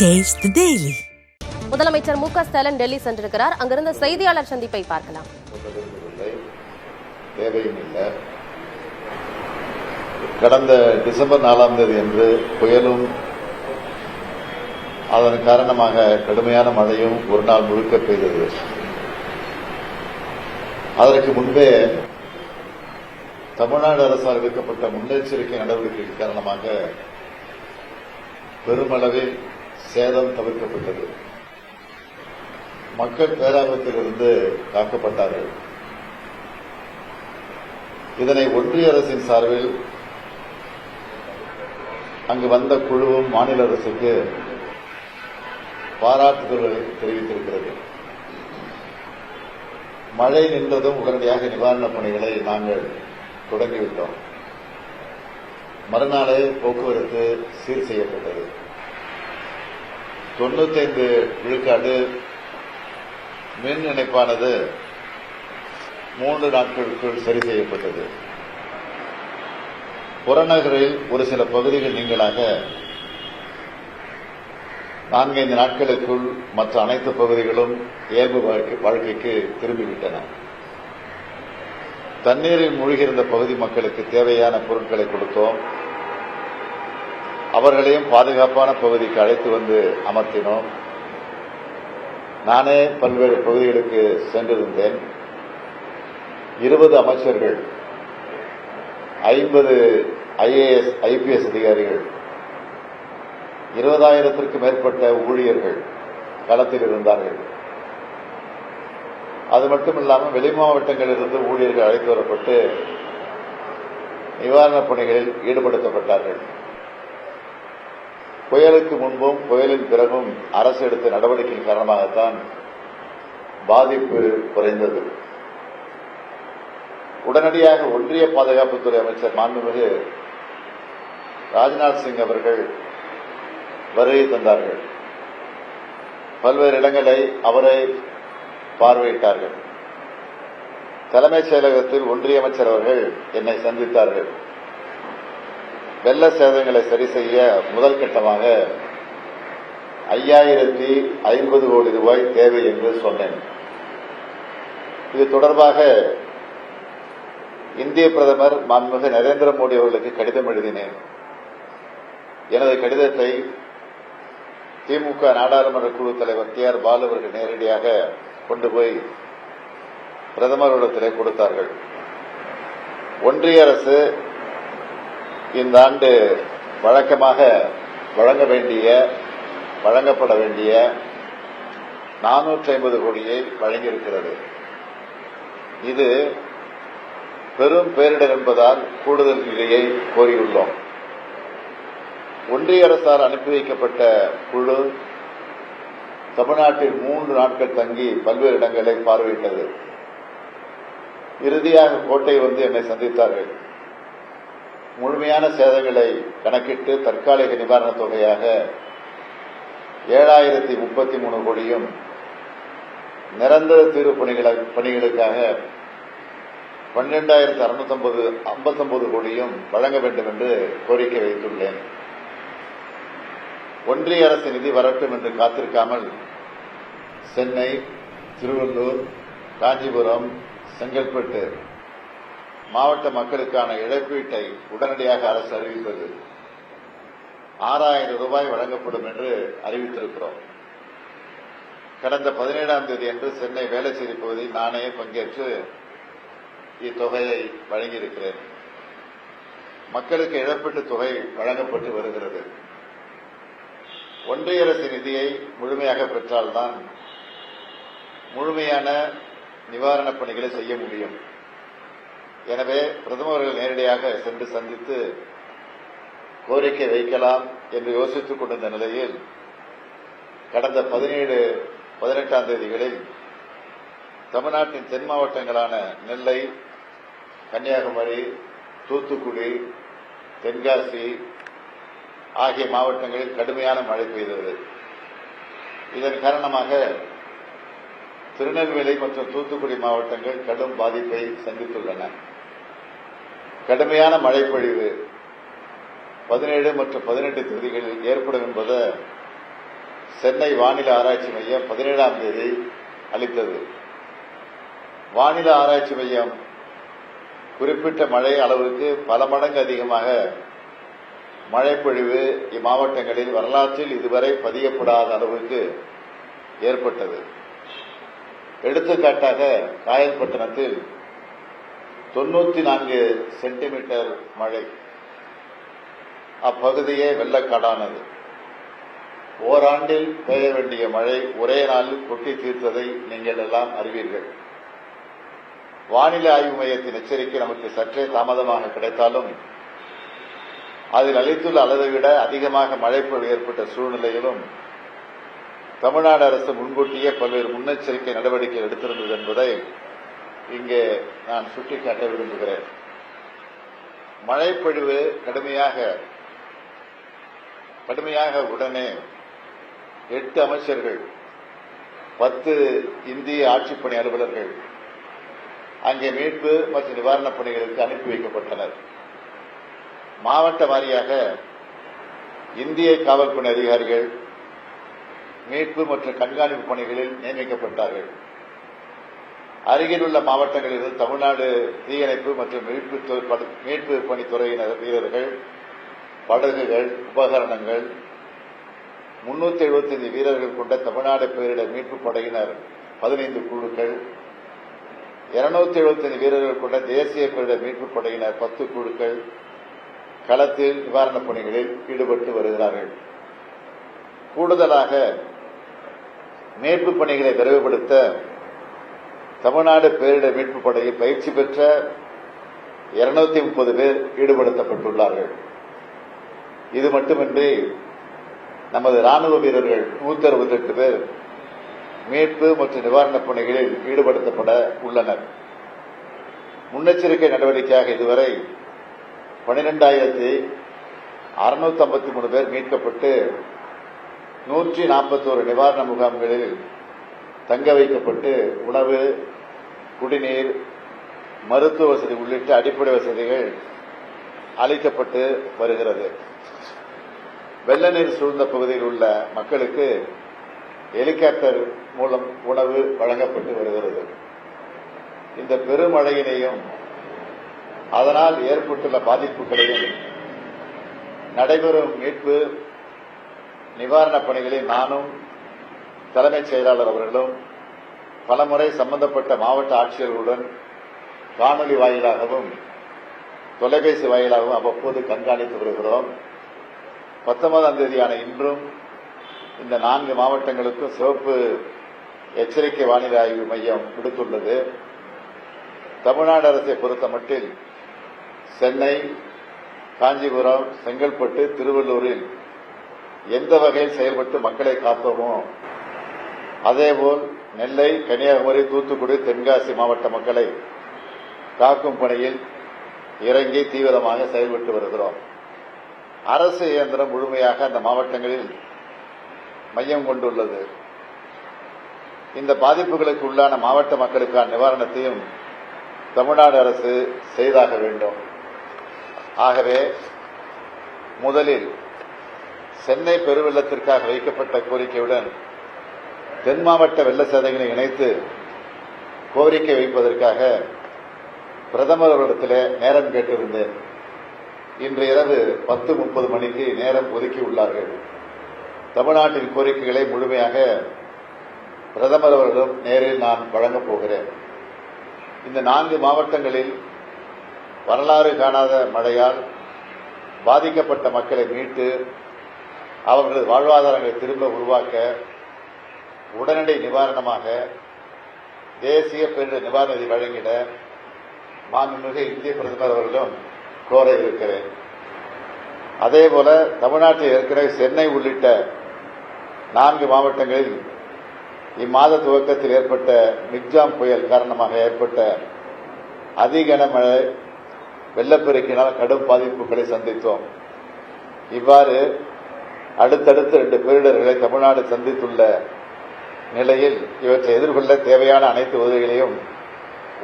Taste the Daily. முதலமைச்சர் மு க ஸ்டாலின் டெல்லி சென்றிருக்கிறார். அங்கிருந்த செய்தியாளர் சந்திப்பை பார்க்கலாம். தேவையும் இல்லை. கடந்த டிசம்பர் 4ஆம் தேதி அன்று புயலும் அதன் காரணமாக கடுமையான மழையும் ஒரு நாள் முழுக்க பெய்தது. அதற்கு முன்பே தமிழ்நாடு அரசால் எடுக்கப்பட்ட முன்னெச்சரிக்கை நடவடிக்கைகள் காரணமாக பெருமளவில் சேதம் தவிர்க்கப்பட்டது. மக்கள் பேராபத்திலிருந்து காக்கப்பட்டார்கள். இதனை ஒன்றிய அரசின் சார்பில் அங்கு வந்த குழுவும் மாநில அரசுக்கு பாராட்டுதல்களை தெரிவித்திருக்கிறது. மழை நின்றதும் உடனடியாக நிவாரணப் பணிகளை நாங்கள் தொடங்கிவிட்டோம். மறுநாளே போக்குவரத்து சீர் செய்யப்பட்டது. 95 விழுக்காடு மின் இணைப்பானது 3 நாட்களுக்குள் சரி செய்யப்பட்டது. புறநகரில் ஒரு சில பகுதிகள் நீங்களாக 4-5 நாட்களுக்குள் மற்ற அனைத்து பகுதிகளும் இயல்பு வாழ்க்கைக்கு திரும்பிவிட்டன. தண்ணீரில் மூழ்கியிருந்த பகுதி மக்களுக்கு தேவையான பொருட்களை கொடுத்தோம். அவர்களையும் பாதுகாப்பான பகுதிக்கு அழைத்து வந்து அமர்த்தினோம். நானே பல்வேறு பகுதிகளுக்கு சென்றிருந்தேன். 20 அமைச்சர்கள், 50 IAS IPS அதிகாரிகள், 20,000த்திற்கும் மேற்பட்ட ஊழியர்கள் களத்தில் இருந்தார்கள். அது மட்டுமில்லாமல் வெளி மாவட்டங்களிலிருந்து ஊழியர்கள் அழைத்து வரப்பட்டு நிவாரணப் பணிகளில் ஈடுபடுத்தப்பட்டார்கள். புயலுக்கு முன்பும் புயலின் பிறகும் அரசு எடுத்த நடவடிக்கை காரணமாகத்தான் பாதிப்பு குறைந்தது. உடனடியாக ஒன்றிய பாதுகாப்புத்துறை அமைச்சர் மாண்புமிகு ராஜ்நாத் சிங் அவர்கள் வருகை தந்தார்கள். பல்வேறு இடங்களை அவரை பார்வையிட்டார்கள். தலைமைச் செயலகத்தில் ஒன்றிய அமைச்சர் அவர்கள் என்னை சந்தித்தார்கள். வெள்ள சேதங்களை சரி செய்ய முதல் கட்டமாக 5050 கோடி ரூபாய் தேவை என்று சொன்னேன். இது தொடர்பாக இந்திய பிரதமர் மாண்புமிகு நரேந்திர மோடி அவர்களுக்கு கடிதம் எழுதினேன். எனது கடிதத்தை திமுக நாடாளுமன்ற குழு தலைவர் TR பாலு அவர்கள் நேரடியாக கொண்டு போய் பிரதமரிடத்திலே கொடுத்தார்கள். ஒன்றிய அரசு இந்த ஆண்டு வழக்கமாக வழங்கப்பட வேண்டிய 450 கோடியை வழங்கியிருக்கிறது. இது பெரும் பேரிடர் என்பதால் கூடுதல் நிதியை கோரியுள்ளோம். ஒன்றிய அரசால் அனுப்பி வைக்கப்பட்ட குழு தமிழ்நாட்டில் 3 நாட்கள் தங்கி பல்வேறு இடங்களை பார்வையிட்டது. இறுதியாக கோட்டை வந்து என்னை சந்தித்தார்கள். முழுமையான சேதங்களை கணக்கிட்டு தற்காலிக நிவாரணத் தொகையாக 7033 கோடியும் நிரந்தர தீர்வு பணிகளுக்காக 12,659 கோடியும் வழங்க வேண்டும் என்று கோரிக்கை வைத்துள்ளேன். ஒன்றிய அரசு நிதி வரட்டும் என்று காத்திருக்காமல் சென்னை, திருவள்ளூர், காஞ்சிபுரம், செங்கல்பட்டு மாவட்ட மக்களுக்கான இழப்பீட்டை உடனடியாக அரசு அறிவித்தது. 6000 ரூபாய் வழங்கப்படும் என்று அறிவித்திருக்கிறோம். கடந்த 17ஆம் தேதி அன்று சென்னை வேளச்சேரி பகுதியில் நானே பங்கேற்று இத்தொகையை வழங்கியிருக்கிறேன். மக்களுக்கு இழப்பீட்டு தொகை வழங்கப்பட்டு வருகிறது. ஒன்றிய அரசு நிதியை முழுமையாக பெற்றால்தான் முழுமையான நிவாரணப் பணிகளை செய்ய முடியும். எனவே பிரதமர்கள் நேரடியாக சென்று சந்தித்து கோரிக்கை வைக்கலாம் என்று யோசித்துக் கொண்டிருந்த நிலையில் கடந்த 17, 18ஆம் தேதிகளில் தமிழ்நாட்டின் தென் மாவட்டங்களான நெல்லை, கன்னியாகுமரி, தூத்துக்குடி, தென்காசி ஆகிய மாவட்டங்களில் கடுமையான மழை பெய்தது. இதன் காரணமாக திருநெல்வேலி மற்றும் தூத்துக்குடி மாவட்டங்கள் கடும் பாதிப்பை சந்தித்துள்ளன. கடுமையான மழைப்பொழிவு 17 மற்றும் 18 தேதிகளில் ஏற்படும் என்பதை சென்னை வானிலை ஆராய்ச்சி மையம் 17ஆம் தேதி அளித்தது. வானிலை ஆராய்ச்சி மையம் குறிப்பிட்ட மழை அளவுக்கு பல மடங்கு அதிகமாக மழைப்பொழிவு இம்மாவட்டங்களில் வரலாற்றில் இதுவரை பதியப்படாத அளவுக்கு ஏற்பட்டது. எடுத்துக்காட்டாக காயல்பட்டினத்தில் 94 சென்டிமீட்டர் மழை, அப்பகுதியே வெள்ளக்காடானது. ஓராண்டில் பெய்ய வேண்டிய மழை ஒரே நாளில் கொட்டி தீர்த்ததை நீங்கள் எல்லாம் அறிவீர்கள். வானிலை ஆய்வு மையத்தின் எச்சரிக்கை நமக்கு சற்றே தாமதமாக கிடைத்தாலும் அதில் அளித்துள்ள அளவை விட அதிகமாக மழைப்பொழிவு ஏற்பட்ட சூழ்நிலையிலும் தமிழ்நாடு அரசு முன்கூட்டியே பல்வேறு முன்னெச்சரிக்கை நடவடிக்கை எடுத்திருந்தது என்பதை இங்கே நான் சுட்டிக்காட்ட விரும்புகிறேன். மழைப்பொழிவு கடுமையாக உடனே 8 அமைச்சர்கள், 10 இந்திய ஆட்சிப்பணி அலுவலர்கள் அங்கே மீட்பு மற்றும் நிவாரணப் பணிகளுக்கு அனுப்பி வைக்கப்பட்டனர். மாவட்ட வாரியாக இந்திய காவல்பணி அதிகாரிகள் மீட்பு மற்றும் கண்காணிப்பு பணிகளில் நியமிக்கப்பட்டார்கள். அருகில் உள்ள மாவட்டங்களில் தமிழ்நாடு தீயணைப்பு மற்றும் மீட்பு பணித்துறையினர் வீரர்கள், படகுகள், உபகரணங்கள், 375 வீரர்கள் கொண்ட தமிழ்நாடு பேரிடர் மீட்பு படையினர் 15 குழுக்கள், 275 வீரர்கள் கொண்ட தேசிய பேரிடர் மீட்பு படையினர் 10 குழுக்கள் களத்தில் நிவாரணப் பணிகளில் ஈடுபட்டு வருகிறார்கள். கூடுதலாக மீட்பு பணிகளை விரைவுபடுத்த தமிழ்நாடு பேரிடர் மீட்பு படையில் பயிற்சி பெற்ற 230 பேர் ஈடுபடுத்தப்பட்டுள்ளார்கள். இது மட்டுமின்றி நமது ராணுவ வீரர்கள் 168 பேர் மீட்பு மற்றும் நிவாரணப் பணிகளில் ஈடுபடுத்தப்பட உள்ளனர். முன்னெச்சரிக்கை நடவடிக்கையாக இதுவரை 12,653 பேர் மீட்கப்பட்டு 141 நிவாரண முகாம்களில் தங்க வைக்கப்பட்டு உணவு, குடிநீர், மருத்துவ வசதி உள்ளிட்ட அடிப்படை வசதிகள் அளிக்கப்பட்டு வருகிறது. வெள்ள நீர் சூழ்ந்த பகுதியில் உள்ள மக்களுக்கு ஹெலிகாப்டர் மூலம் உணவு வழங்கப்பட்டு வருகிறது. இந்த பெருமழையினையும் அதனால் ஏற்பட்டுள்ள பாதிப்புகளையும் நடைபெறும் மீட்பு நிவாரணப் பணிகளில் நானும் தலைமைச் செயலாளர் அவர்களும் பலமுறை சம்பந்தப்பட்ட மாவட்ட ஆட்சியர்களுடன் காணொலி வாயிலாகவும் தொலைபேசி வாயிலாகவும் அவ்வப்போது கண்காணித்து வருகிறோம். 19ஆம் தேதியான இன்றும் இந்த 4 மாவட்டங்களுக்கும் சிவப்பு எச்சரிக்கை வானிலை ஆய்வு மையம் விடுத்துள்ளது. தமிழ்நாடு அரசை பொறுத்தமட்டில் சென்னை, காஞ்சிபுரம், செங்கல்பட்டு, திருவள்ளூரில் எந்த வகையில் செயல்பட்டு மக்களை காப்போமோ அதேபோல் நெல்லை, கன்னியாகுமரி, தூத்துக்குடி, தென்காசி மாவட்ட மக்களை காக்கும் பணியில் இறங்கி தீவிரமாக செயல்பட்டு வருகிறோம். அரசு இயந்திரம் முழுமையாக அந்த மாவட்டங்களில் மையம் கொண்டுள்ளது. இந்த பாதிப்புகளுக்கு உள்ளான மாவட்ட மக்களுக்கான நிவாரணத்தையும் தமிழ்நாடு அரசு செய்தாக வேண்டும். ஆகவே முதலில் சென்னை பெருவெள்ளத்திற்காக வைக்கப்பட்ட கோரிக்கையுடன் தென் மாவட்ட வெள்ள சேதங்களை இணைத்து கோரிக்கை வைப்பதற்காக பிரதமர் அவரிடத்தில் நேரம் கேட்டிருந்தேன். இன்று இரவு 10:30 மணிக்கு நேரம் ஒதுக்கியுள்ளார்கள். தமிழ்நாட்டின் கோரிக்கைகளை முழுமையாக பிரதமர் அவர்களிடம் நேரில் நான் வழங்கப் போகிறேன். இந்த 4 மாவட்டங்களில் வரலாறு காணாத மழையால் பாதிக்கப்பட்ட மக்களை மீட்டு அவர்களது வாழ்வாதாரங்களை திரும்ப உருவாக்க உடனடி நிவாரணமாக தேசிய பேரிடர் நிவாரண நிதி வழங்கிட மாண்புமிகு இந்திய பிரதமர் அவர்களும் கோர இருக்கிறேன். அதேபோல தமிழ்நாட்டில் ஏற்கனவே சென்னை உள்ளிட்ட 4 மாவட்டங்களில் இம்மாத துவக்கத்தில் ஏற்பட்ட மிக்ஜாம் புயல் காரணமாக ஏற்பட்ட அதிகனமழை வெள்ளப்பெருக்கினால் கடும் பாதிப்புகளை சந்தித்தோம். இவ்வாறு அடுத்தடுத்து 2 பேரிடர்களை தமிழ்நாடு சந்தித்துள்ள நிலையில் இவற்றை எதிர்கொள்ள தேவையான அனைத்து உதவிகளையும்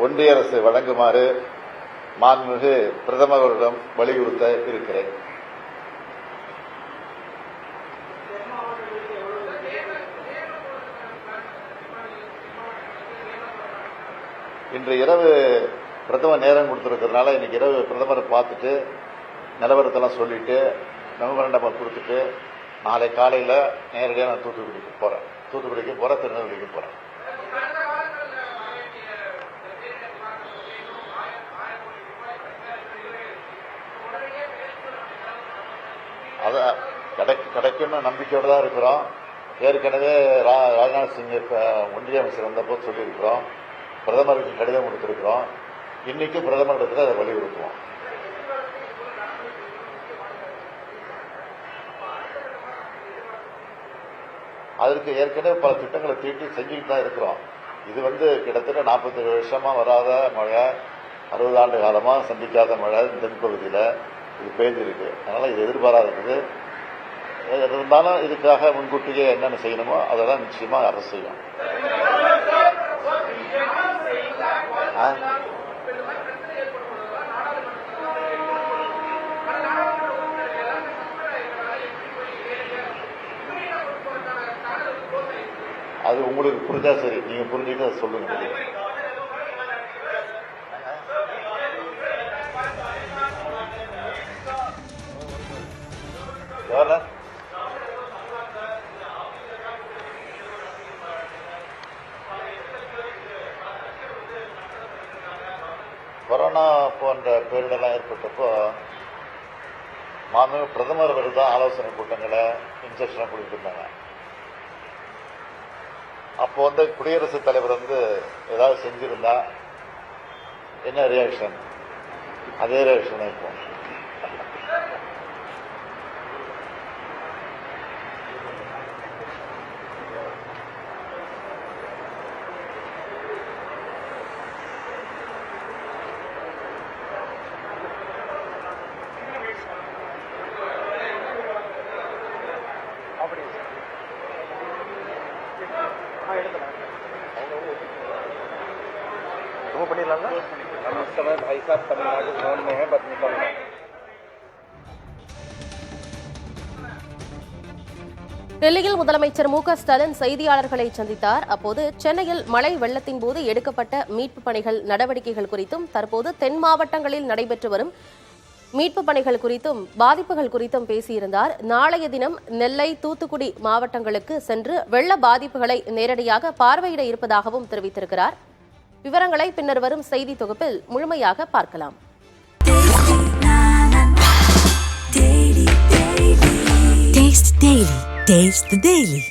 ஒன்றிய அரசு வழங்குமாறு மாண்புமிகு பிரதமரிடம் வலியுறுத்த இருக்கிறேன். இன்று இரவு பிரதமர் நேரம் கொடுத்துருக்கிறதுனால இன்னைக்கு இரவு பிரதமரை பார்த்துட்டு நிலவரத்தெல்லாம் சொல்லிட்டு மெமரண்டம் கொடுத்துட்டு நாளை காலையில் நேரடியாக நான் தூத்துக்குடிக்கு போகிறேன், திருநெல்வேலிக்கு போகிறேன். அதை கிடைக்கும்னு நம்பிக்கையோடு தான் இருக்கிறோம். ஏற்கனவே ராஜ்நாத் சிங் ஒன்றிய அமைச்சர் வந்தப்போ சொல்லியிருக்கிறோம், பிரதமருக்கு கடிதம் கொடுத்திருக்கிறோம். இன்னைக்கு பிரதமரிடத்தில் அதை வலியுறுத்துவோம். அதற்கு ஏற்கனவே பல திட்டங்களை தீட்டி செஞ்சுக்கிட்டு தான் இருக்கிறோம். இது கிட்டத்தட்ட 47 வருஷமா வராத மழை, 60 ஆண்டு காலமா சந்திக்காத மழை தென்பகுதியில் இது பெய்திருக்கு. அதனால இது எதிர்பாராதது. இருந்தாலும் இதுக்காக முன்கூட்டியே என்னென்ன செய்யணுமோ அதெல்லாம் நிச்சயமா அரசு செய்யும். அது உங்களுக்கு புரிஞ்சா சரி, நீங்க புரிஞ்சுட்டு அதை சொல்லுங்க. கொரோனா போன்ற பேரிடெல்லாம் ஏற்பட்டப்போ மாண்புமிகு பிரதமர் தான் ஆலோசனை கூட்டங்களை இன்ஸ்ட்ரக்ஷன் கொடுத்துருந்தாங்க. அப்போ குடியரசுத் தலைவர் ஏதாவது செஞ்சிருந்தா என்ன ரியாக்ஷன், அதே ரியாக்ஷன் தான் இப்போ. इस समय भाई साहब तमिलनाडु भवन में है, बस निकल रहे हैं। டெல்லியில் முதலமைச்சர் மு.க.ஸ்டாலின் செய்தியாளர்களை சந்தித்தார். அப்போது சென்னையில் மழை வெள்ளத்தின் போது எடுக்கப்பட்ட மீட்புப் பணிகள் நடவடிக்கைகள் குறித்தும், தற்போது தென் மாவட்டங்களில் நடைபெற்று வரும் மீட்புப் பணிகள் குறித்தும், பாதிப்புகள் குறித்தும் பேசியிருந்தார். நாளைய தினம் நெல்லை, தூத்துக்குடி மாவட்டங்களுக்கு சென்று வெள்ள பாதிப்புகளை நேரடியாக பார்வையிட இருப்பதாகவும் தெரிவித்திருக்கிறார். விவரங்களை பின்னர் வரும் செய்தி தொகுப்பில் முழுமையாக பார்க்கலாம். Taste the Daily.